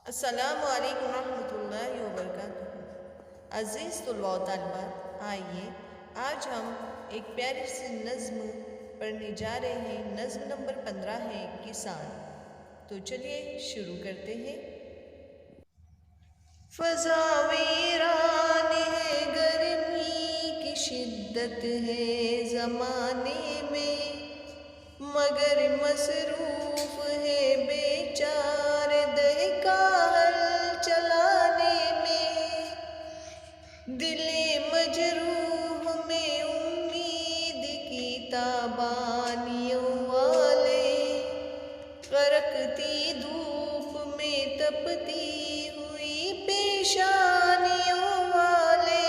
अस्सलामु अलैकुम रहमतुल्लाहि व बरकातुहू। अज़ीज़ तुलबा व तालिबात, आइए आज हम एक प्यारी सी नज़्म पढ़ने जा रहे हैं। नज़्म नंबर 15 है किसान। तो चलिए शुरू करते हैं। फ़ज़ा वीरान है, गर्मी की शिद्दत है ज़माने में, मगर मसरूफ़ है बेचारे दहका हल चलाने में। दिले मजरूह में उम्मीद की ताबानियों वाले, करकती धूप में तपती हुई पेशानियों वाले,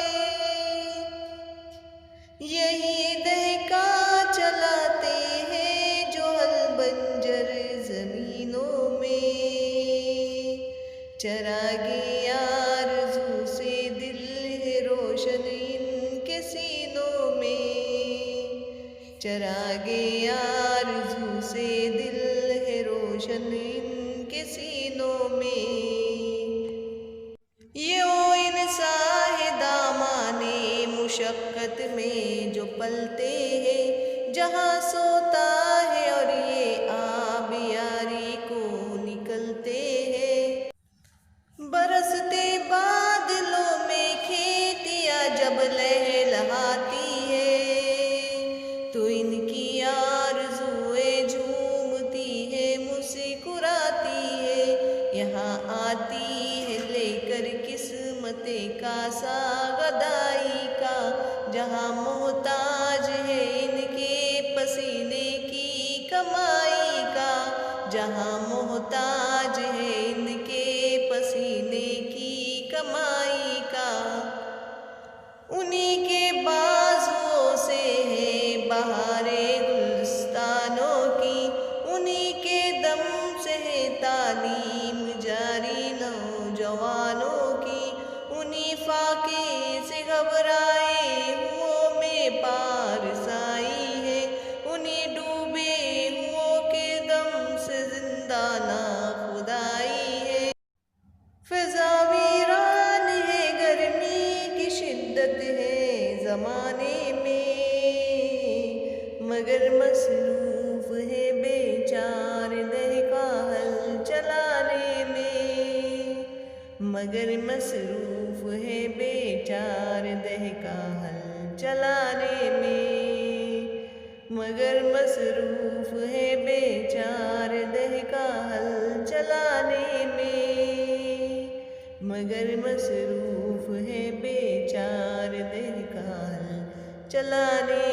यही दहका चलाते हैं जो हल बंजर ज़मीनों में। चरागे आरज़ू से दिल है रोशन इनके सीनों में, चरागे आरज़ू से दिल है रोशन इनके सीनों में। ये ओ इंसान है दामाने मुशक्क़त में जो पलते हैं, जहाँ सोता है और ये आब यारी को निकलते हैं। बरसते बादलों में खेतियाँ जब लहलहाती है, तो इनकी आरज़ुएं झूमती है मुस्कुराती है। यहाँ आती है लेकर किस्मते का सागदाई का, जहाँ मोहताज है इनके पसीने की कमाई का, जहाँ मोहताज है इनके पसीने की कमाई का। उन्हीं के बाजुओं से है बहारे गुलस्तानों की, उन्हीं के दम से है तालीम जारी नौजवानों की। उन्हीं फाके से घबराए हुओं में पारसाई है, उन्हीं डूबे हुओं के दम से जिंदाना खुदाई है। फ़िज़ा वीरान है, गर्मी की शिद्दत है ज़माने में, मगर मसरूफ़ है बेचारे दहका हल चलाने में, मगर मसरूफ़ है बेचारे दहका हल चलाने में, मगर मसरूफ़ है बेचारे दहका हल चलाने में, मगर मसरूफ़ है बेचारे दहका हल चलाने